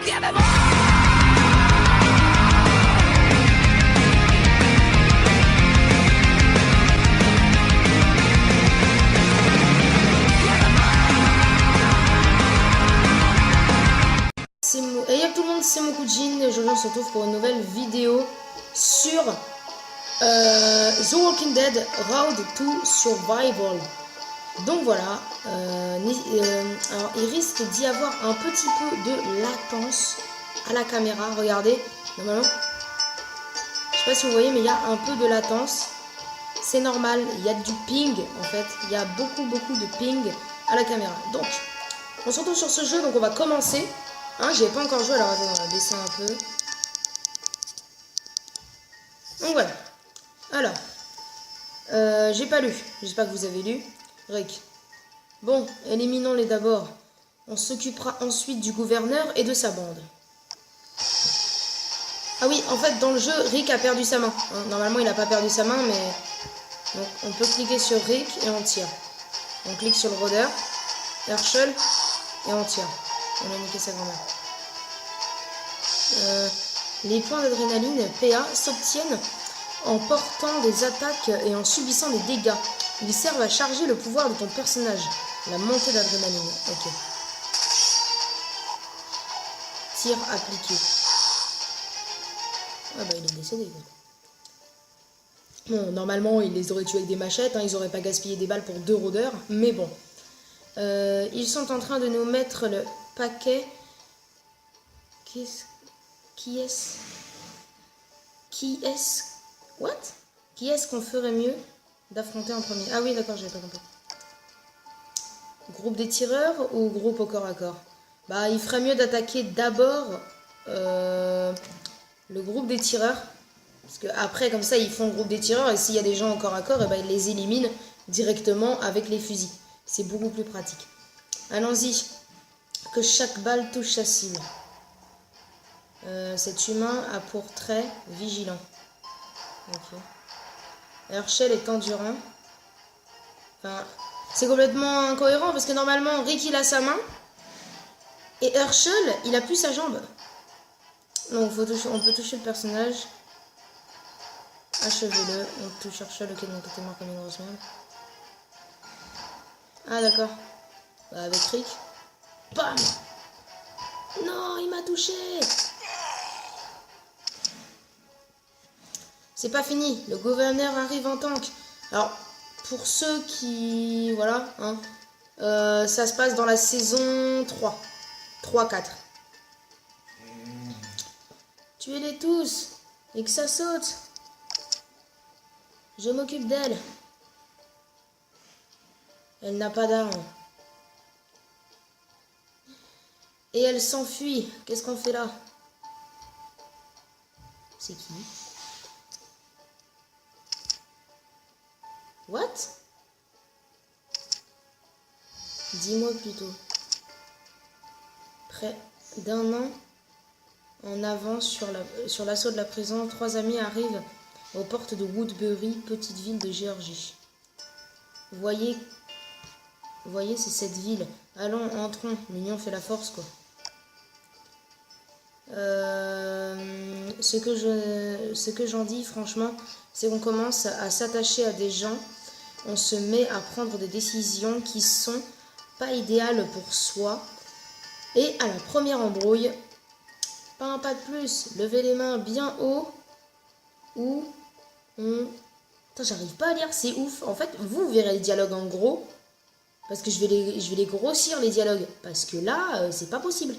Hey tout le monde, c'est Mokujin et aujourd'hui on se retrouve pour une nouvelle vidéo sur The Walking Dead Road to Survival. Donc voilà, alors il risque d'y avoir un petit peu de latence à la caméra. Regardez, normalement, je sais pas si vous voyez, mais il y a un peu de latence. C'est normal, il y a du ping en fait, il y a beaucoup de ping à la caméra. Donc, on se retrouve sur ce jeu, donc on va commencer. Hein, j'ai pas encore joué, alors attends, on va baisser un peu. Donc voilà. Alors, j'ai pas lu. J'espère que vous avez lu. Rick. Bon, éliminons-les d'abord. On s'occupera ensuite du gouverneur et de sa bande. Ah oui, en fait, dans le jeu, Rick a perdu sa main. Hein, normalement, il a pas perdu sa main, mais... Donc, on peut cliquer sur Rick et on tire. On clique sur le rôdeur, Herschel, et on tire. On a niqué sa grand-mère. Les points d'adrénaline PA s'obtiennent en portant des attaques et en subissant des dégâts. Ils servent à charger le pouvoir de ton personnage. La montée d'adrénaline. Ok. Tir appliqué. Ah bah il est décédé. Bon, normalement ils les auraient tués avec des machettes. Hein, ils auraient pas gaspillé des balles pour 2 rôdeurs. Mais bon. Ils sont en train de nous mettre le paquet. Qui est-ce qu'on ferait mieux d'affronter en premier? Ah oui, d'accord, j'avais pas compris. Groupe des tireurs ou groupe au corps à corps? Bah, il ferait mieux d'attaquer d'abord le groupe des tireurs. Parce que après, comme ça, ils font le groupe des tireurs et s'il y a des gens au corps à corps, et ben, ils les éliminent directement avec les fusils. C'est beaucoup plus pratique. Allons-y. Que chaque balle touche sa cible. Cet humain a pour trait vigilant. Ok. Herschel est endurant. Enfin, c'est complètement incohérent parce que normalement Rick il a sa main et Herschel il a plus sa jambe. Donc on peut toucher le personnage. Achevez-le. On touche Herschel, ok, donc t'es mort comme une grosse merde. Ah d'accord. Bah, avec Rick. Bam! Non, il m'a touché! C'est pas fini, le gouverneur arrive en tank. Alors, pour ceux qui... Voilà, hein, ça se passe dans la saison 3. 3-4. Tuez-les tous et que ça saute. Je m'occupe d'elle. Elle n'a pas d'armes. Et elle s'enfuit. Qu'est-ce qu'on fait là? C'est qui? What? Dis-moi plutôt. Près d'un an en avance sur l'assaut de la prison, 3 amis arrivent aux portes de Woodbury, petite ville de Géorgie. Voyez, c'est cette ville. Allons, entrons. L'union fait la force, quoi. Ce que j'en dis, franchement, c'est qu'on commence à s'attacher à des gens. On se met à prendre des décisions qui sont pas idéales pour soi. Et à la première embrouille, pas un pas de plus. Levez les mains bien haut. Ou on... Putain, j'arrive pas à lire, c'est ouf. En fait, vous verrez les dialogues en gros. Parce que je vais les grossir, les dialogues. Parce que là, c'est pas possible.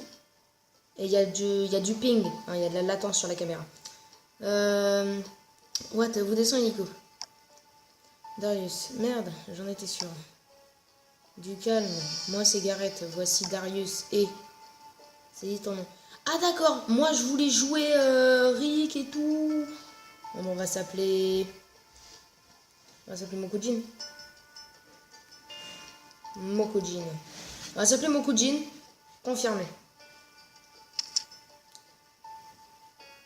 Et il y a du ping. Hein, il y a de la latence sur la caméra. What? Vous descendez, Nico. Darius. Merde, j'en étais sûr. Du calme. Moi, c'est Gareth. Voici Darius. Et... C'est dit ton nom. Ah, d'accord. Moi, je voulais jouer Rick et tout. Bon, on va s'appeler... Mokujin. Mokujin. On va s'appeler Mokujin. Confirmé.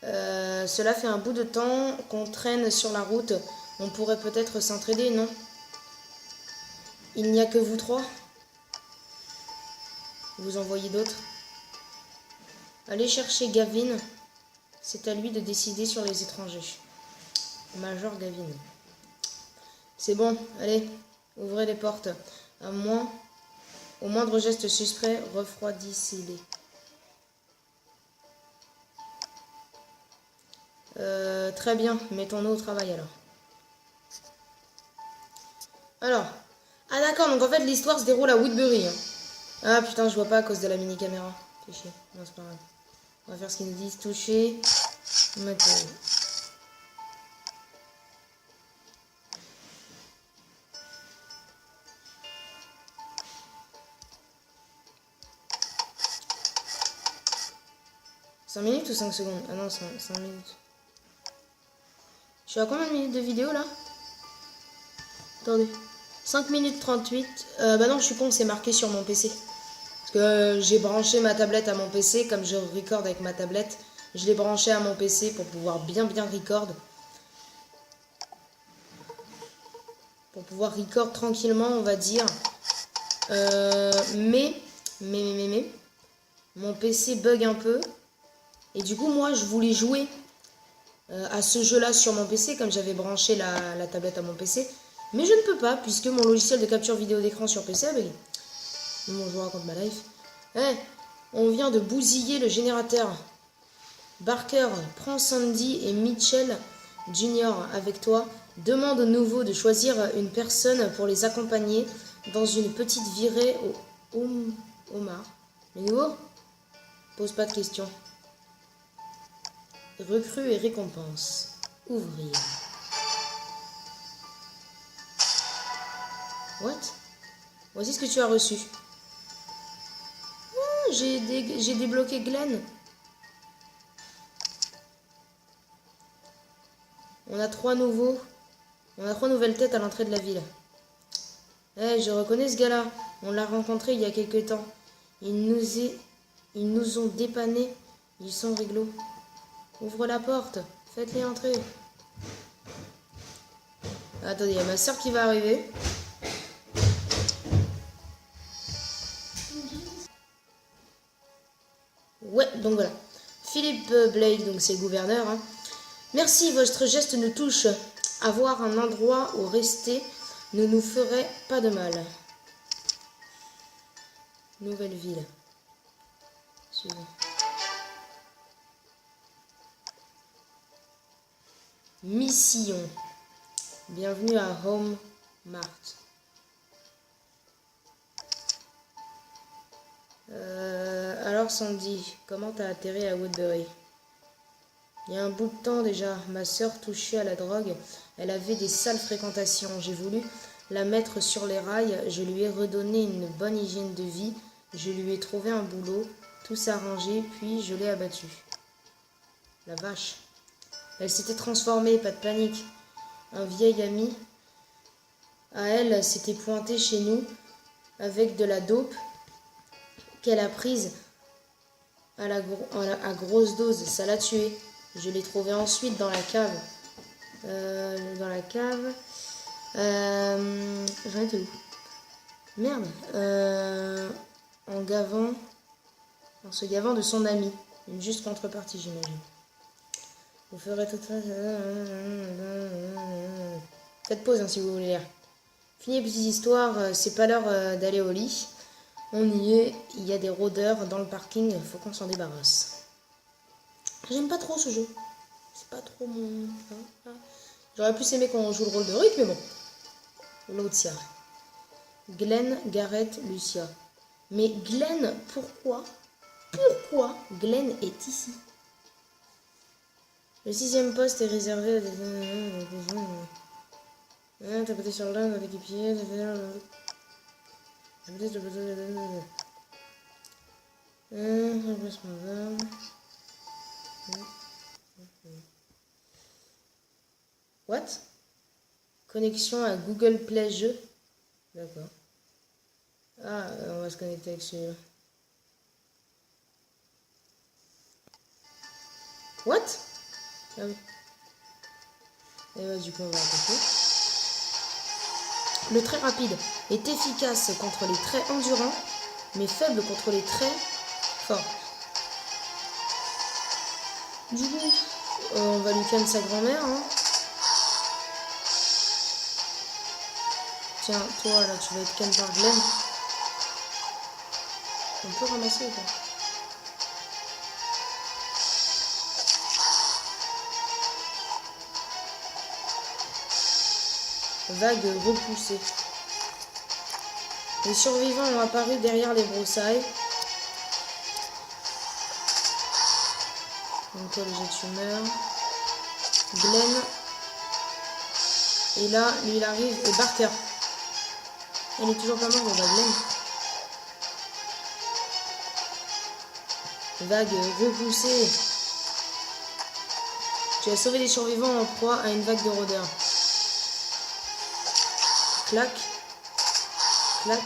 Cela fait un bout de temps qu'on traîne sur la route. On pourrait peut-être s'entraider, non? Il n'y a que vous 3? Vous en voyez d'autres? Allez chercher Gavin. C'est à lui de décider sur les étrangers. Major Gavin. C'est bon, allez, ouvrez les portes. À moins, au moindre geste suspect, refroidissez-les. Très bien, mettons-nous au travail alors. Alors, ah d'accord, donc en fait l'histoire se déroule à Woodbury. Hein. Ah putain, je vois pas à cause de la mini-caméra. Fais chier, non c'est pas grave. On va faire ce qu'ils nous disent, toucher, mettre... 5 minutes ou 5 secondes? Ah non, 5 minutes. Je suis à combien de minutes de vidéo là? Attendez. 5 minutes 38. Bah non, je suis con, c'est marqué sur mon PC. Parce que j'ai branché ma tablette à mon PC, comme je record avec ma tablette. Je l'ai branché à mon PC pour pouvoir bien record. Pour pouvoir record tranquillement, on va dire. Mais, mon PC bug un peu. Et du coup, moi, je voulais jouer à ce jeu-là sur mon PC, comme j'avais branché la tablette à mon PC. Mais je ne peux pas, puisque mon logiciel de capture vidéo d'écran sur PC a bugué. Bon, je vous raconte ma life. Eh, on vient de bousiller le générateur. Barker, prends Sandy et Mitchell Jr. avec toi. Demande au nouveau de choisir une personne pour les accompagner dans une petite virée au Omar. Le nouveau? Pose pas de questions. Recrues et récompenses. Ouvrir. What? Voici ce que tu as reçu. Oh, j'ai débloqué Glenn. On a 3 nouveaux. On a 3 nouvelles têtes à l'entrée de la ville. Eh, je reconnais ce gars-là. On l'a rencontré il y a quelque temps. Ils nous ont dépannés. Ils sont réglo. Ouvre la porte. Faites-les entrer. Attendez, il y a ma soeur qui va arriver. Ouais, donc voilà. Philippe Blake, donc c'est le gouverneur. Hein. Merci, votre geste nous touche. Avoir un endroit où rester ne nous ferait pas de mal. Nouvelle ville. Suivant. Mission. Bienvenue à Home Mart. Alors Sandy, comment t'as atterri à Woodbury? Il y a un bout de temps déjà, ma sœur touchait à la drogue. Elle avait des sales fréquentations. J'ai voulu la mettre sur les rails. Je lui ai redonné une bonne hygiène de vie. Je lui ai trouvé un boulot. Tout s'est arrangé, puis je l'ai abattue. La vache. Elle s'était transformée, pas de panique. Un vieil ami à elle s'était pointé chez nous avec de la dope qu'elle a prise à grosse dose. Ça l'a tuée. Je l'ai trouvé ensuite dans la cave. J'en étais où? Merde. En se gavant de son ami. Une juste contrepartie, j'imagine. Vous ferez tout ça. Faites pause hein, si vous voulez lire. Fini les petites histoires. C'est pas l'heure d'aller au lit. On y est. Il y a des rôdeurs dans le parking. Faut qu'on s'en débarrasse. J'aime pas trop ce jeu. C'est pas trop mon... J'aurais plus aimé qu'on joue le rôle de Rick, mais bon. Lucia. Glenn, Garrett, Lucia. Mais Glenn, pourquoi Glenn est ici? Le 6e poste est réservé à des... T'as pété sur l'un avec les pieds... What? Connexion à Google Play Jeux. D'accord. Ah, on va se connecter avec celui-là. What? Ah oui. Et ouais, du coup, on va raconter. Le trait rapide est efficace contre les traits endurants, mais faible contre les traits forts. Du coup, on va lui calmer sa grand-mère. Hein. Tiens, toi là, tu vas être calme par Glenn. On peut ramasser ou pas? Vague repoussée. Les survivants ont apparu derrière les broussailles. Donc toi, le jet tu meurs. Glenn. Et là, lui il arrive. Et Barker. Elle est toujours pas morte, on va Glenn. Vague repoussée. Tu as sauvé les survivants en proie à une vague de rôdeurs. Clac. Clac.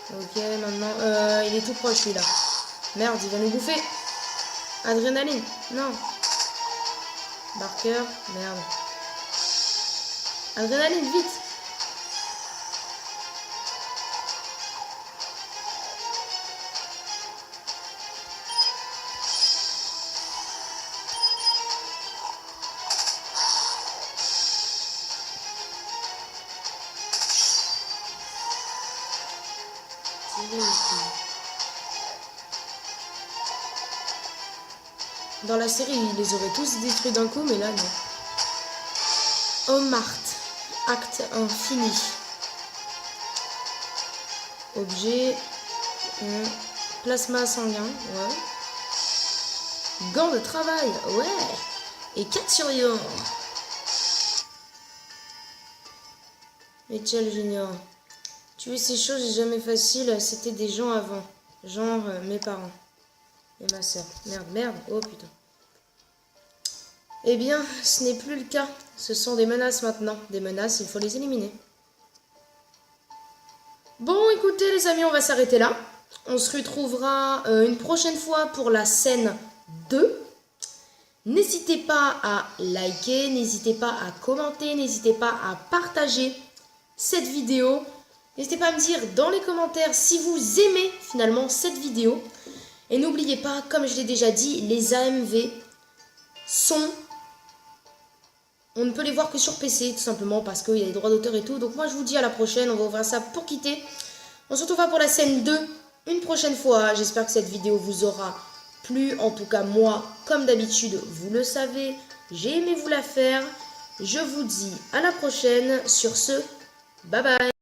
Ok, maintenant... il est tout proche, lui, là. Merde, il va nous bouffer. Adrénaline. Non. Barker. Merde. Adrénaline, vite. Dans la série, ils les auraient tous détruits d'un coup, mais là, non. Homme Marthe. Acte infini. Objet. Plasma sanguin. Ouais. Gants de travail. Ouais. Et 4 survivants. Mitchell Junior. Tuer ces choses n'est jamais facile. C'était des gens avant. Genre mes parents. Et ma soeur. Merde. Oh putain. Eh bien, ce n'est plus le cas. Ce sont des menaces maintenant. Des menaces, il faut les éliminer. Bon, écoutez les amis, on va s'arrêter là. On se retrouvera une prochaine fois pour la scène 2. N'hésitez pas à liker, n'hésitez pas à commenter, n'hésitez pas à partager cette vidéo. N'hésitez pas à me dire dans les commentaires si vous aimez finalement cette vidéo. Et n'oubliez pas, comme je l'ai déjà dit, les AMV sont... On ne peut les voir que sur PC, tout simplement, parce qu'il y a les droits d'auteur et tout. Donc moi, je vous dis à la prochaine. On va ouvrir ça pour quitter. On se retrouvera pour la scène 2 une prochaine fois. J'espère que cette vidéo vous aura plu. En tout cas, moi, comme d'habitude, vous le savez, j'ai aimé vous la faire. Je vous dis à la prochaine. Sur ce, bye bye.